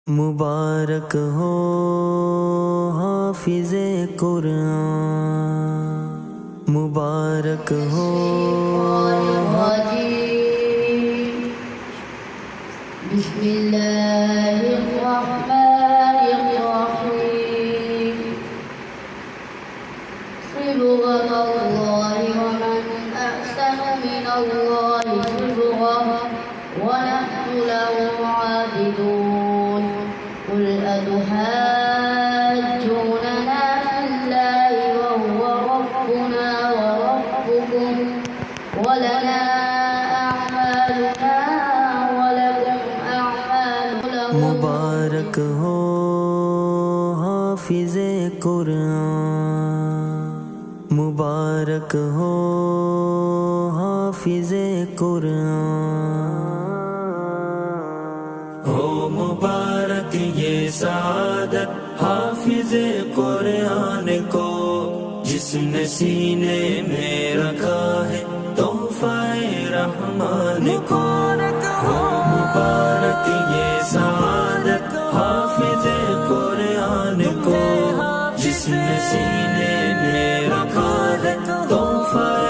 मुबारक हो हाफिज़े कुरान, मुबारक हो बिस्मिल्लाहिर्रहमानिर्रहीम। सिबगतल्लाहि वमन अहसनु मिनल्लाहि सिबगह वनहनु लहु आबिदून। कुल अतुहाज्जूनना फिल्लाहि वहुव रब्बुना व रब्बुकुम वलना अअमालुना वलकुम अअमालुकुम। मुबारक हो हाफिज़े कुरान, मुबारक हो हाफिज़े कुरान। हो मुबारक ये सादत हाफिज़े कुरान को, जिसने सीने में रखा है तोहफ़ा रहमान को।